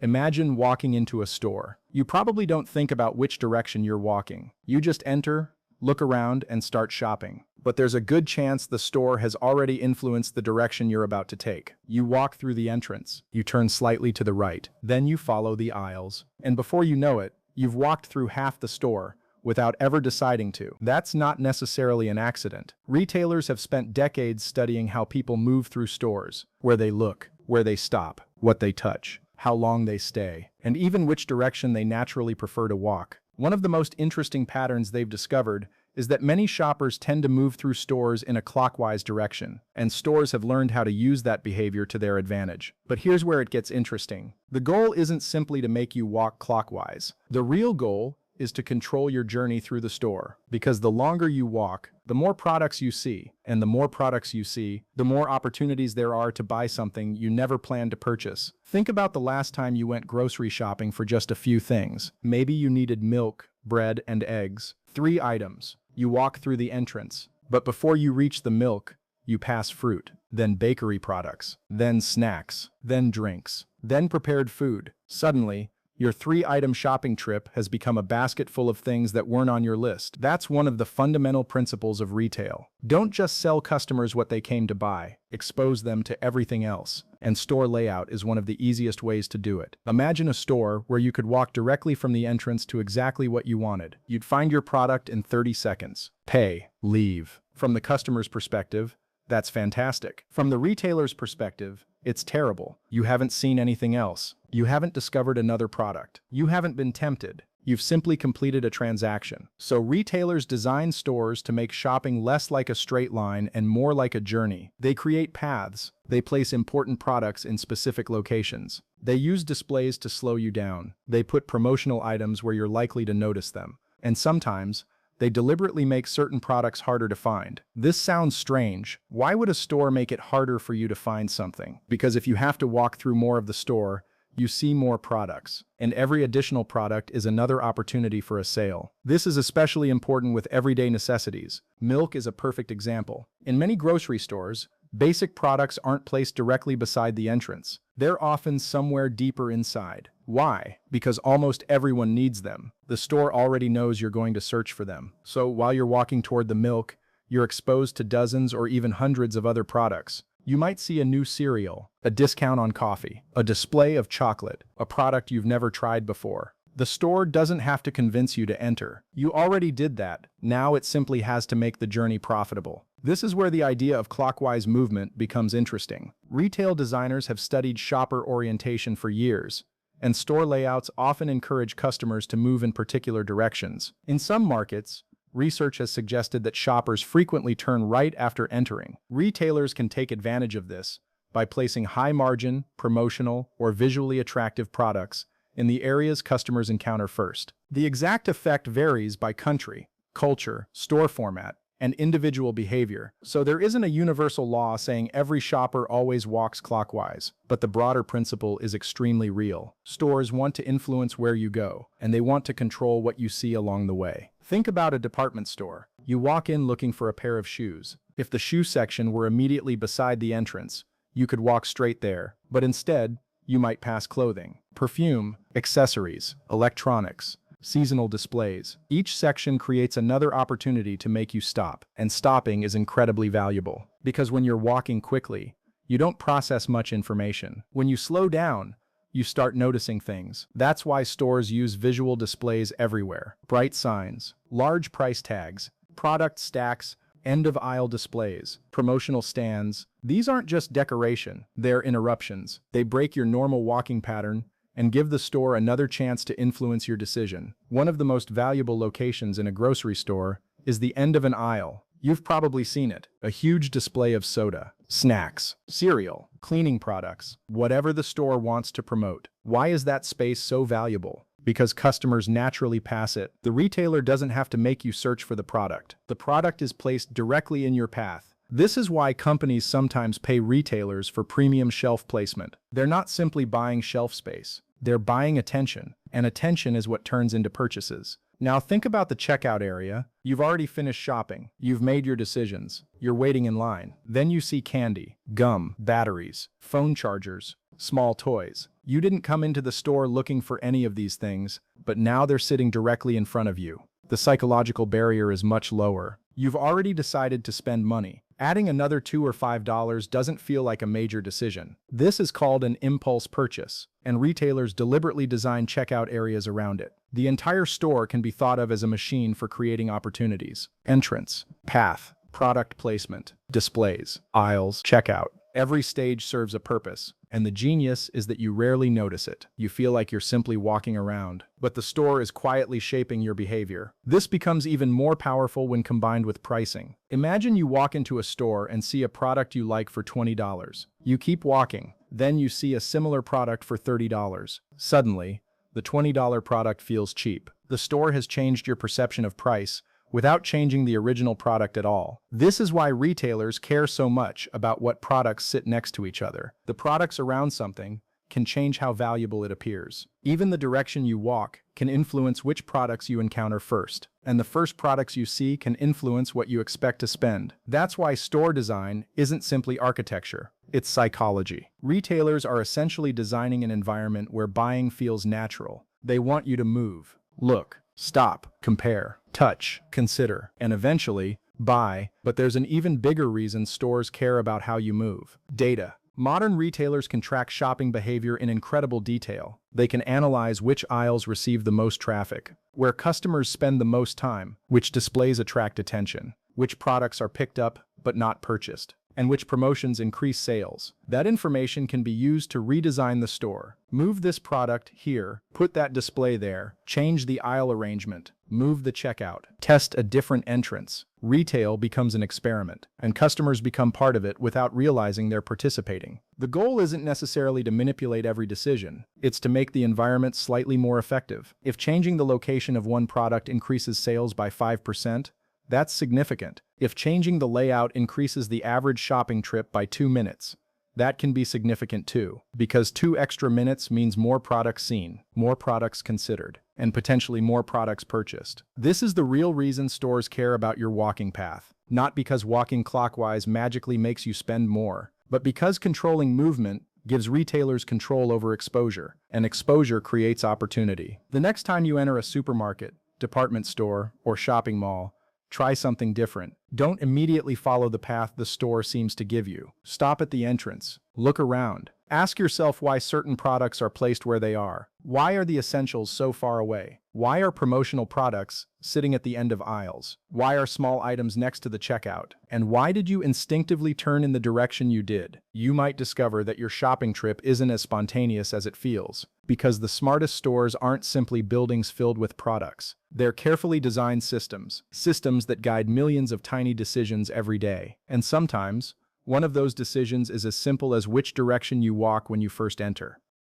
Imagine walking into a store. You probably don't think about which direction you're walking. You just enter, look around, and start shopping. But there's a good chance the store has already influenced the direction you're about to take. You walk through the entrance, you turn slightly to the right, then you follow the aisles. And before you know it, you've walked through half the store without ever deciding to. That's not necessarily an accident. Retailers have spent decades studying how people move through stores, where they look, where they stop, what they touch, how long they stay, and even which direction they naturally prefer to walk. One of the most interesting patterns they've discovered is that many shoppers tend to move through stores in a clockwise direction, and stores have learned how to use that behavior to their advantage. But here's where it gets interesting. The goal isn't simply to make you walk clockwise. The real goal is to control your journey through the store, because the longer you walk, the more products you see, and the more products you see, the more opportunities there are to buy something you never planned to purchase. Think about the last time you went grocery shopping for just a few things. Maybe you needed milk, bread, and eggs. 3 items. You walk through the entrance, but before you reach the milk, you pass fruit, then bakery products, then snacks, then drinks, then prepared food. Suddenly, your 3-item shopping trip has become a basket full of things that weren't on your list. That's one of the fundamental principles of retail. Don't just sell customers what they came to buy, expose them to everything else. And store layout is one of the easiest ways to do it. Imagine a store where you could walk directly from the entrance to exactly what you wanted. You'd find your product in 30 seconds. Pay, leave. From the customer's perspective, that's fantastic. From the retailer's perspective, it's terrible. You haven't seen anything else. You haven't discovered another product. You haven't been tempted. You've simply completed a transaction. So retailers design stores to make shopping less like a straight line and more like a journey. They create paths. They place important products in specific locations. They use displays to slow you down. They put promotional items where you're likely to notice them. And sometimes, they deliberately make certain products harder to find. This sounds strange. Why would a store make it harder for you to find something? Because if you have to walk through more of the store, you see more products, and every additional product is another opportunity for a sale. This is especially important with everyday necessities. Milk is a perfect example. In many grocery stores, basic products aren't placed directly beside the entrance. They're often somewhere deeper inside. Why? Because almost everyone needs them. The store already knows you're going to search for them. So while you're walking toward the milk, you're exposed to dozens or even hundreds of other products. You might see a new cereal, a discount on coffee, a display of chocolate, a product you've never tried before. The store doesn't have to convince you to enter. You already did that. Now it simply has to make the journey profitable. This is where the idea of clockwise movement becomes interesting. Retail designers have studied shopper orientation for years, and store layouts often encourage customers to move in particular directions. In some markets, research has suggested that shoppers frequently turn right after entering. Retailers can take advantage of this by placing high-margin, promotional, or visually attractive products in the areas customers encounter first. The exact effect varies by country, culture, store format, and individual behavior, so there isn't a universal law saying every shopper always walks clockwise, but the broader principle is extremely real. Stores want to influence where you go, and they want to control what you see along the way. Think about a department store. You walk in looking for a pair of shoes. If the shoe section were immediately beside the entrance, you could walk straight there, but instead, you might pass clothing, perfume, accessories, electronics, seasonal displays. Each section creates another opportunity to make you stop, and stopping is incredibly valuable. Because when you're walking quickly, you don't process much information. When you slow down, you start noticing things. That's why stores use visual displays everywhere. Bright signs, large price tags, product stacks, end-of-aisle displays, promotional stands. These aren't just decoration, they're interruptions. They break your normal walking pattern and give the store another chance to influence your decision. One of the most valuable locations in a grocery store is the end of an aisle. You've probably seen it. A huge display of soda, snacks, cereal, cleaning products, whatever the store wants to promote. Why is that space so valuable? Because customers naturally pass it. The retailer doesn't have to make you search for the product. The product is placed directly in your path. This is why companies sometimes pay retailers for premium shelf placement. They're not simply buying shelf space. They're buying attention, and attention is what turns into purchases. Now think about the checkout area. You've already finished shopping. You've made your decisions. You're waiting in line. Then you see candy, gum, batteries, phone chargers, small toys. You didn't come into the store looking for any of these things, but now they're sitting directly in front of you. The psychological barrier is much lower. You've already decided to spend money. Adding another $2 or $5 doesn't feel like a major decision. This is called an impulse purchase, and retailers deliberately design checkout areas around it. The entire store can be thought of as a machine for creating opportunities. Entrance, path, product placement, displays, aisles, checkout. Every stage serves a purpose, and the genius is that you rarely notice it. You feel like you're simply walking around, but the store is quietly shaping your behavior. This becomes even more powerful when combined with pricing. Imagine you walk into a store and see a product you like for $20. You keep walking, then you see a similar product for $30. Suddenly, the $20 product feels cheap. The store has changed your perception of price without changing the original product at all. This is why retailers care so much about what products sit next to each other. The products around something can change how valuable it appears. Even the direction you walk can influence which products you encounter first, and the first products you see can influence what you expect to spend. That's why store design isn't simply architecture, it's psychology. Retailers are essentially designing an environment where buying feels natural. They want you to move, look, stop, compare, touch, consider, and eventually, buy. But there's an even bigger reason stores care about how you move. Data. Modern retailers can track shopping behavior in incredible detail. They can analyze which aisles receive the most traffic, where customers spend the most time, which displays attract attention, which products are picked up but not purchased, and which promotions increase sales. That information can be used to redesign the store. Move this product here, put that display there, change the aisle arrangement, move the checkout, test a different entrance. Retail becomes an experiment, and customers become part of it without realizing they're participating. The goal isn't necessarily to manipulate every decision, it's to make the environment slightly more effective. If changing the location of one product increases sales by 5%, that's significant. If changing the layout increases the average shopping trip by 2 minutes, that can be significant too, because 2 extra minutes means more products seen, more products considered, and potentially more products purchased. This is the real reason stores care about your walking path, not because walking clockwise magically makes you spend more, but because controlling movement gives retailers control over exposure, and exposure creates opportunity. The next time you enter a supermarket, department store, or shopping mall, try something different. Don't immediately follow the path the store seems to give you. Stop at the entrance. Look around. Ask yourself why certain products are placed where they are. Why are the essentials so far away? Why are promotional products sitting at the end of aisles? Why are small items next to the checkout? And why did you instinctively turn in the direction you did? You might discover that your shopping trip isn't as spontaneous as it feels, because the smartest stores aren't simply buildings filled with products. They're carefully designed systems that guide millions of tiny decisions every day. And sometimes, one of those decisions is as simple as which direction you walk when you first enter.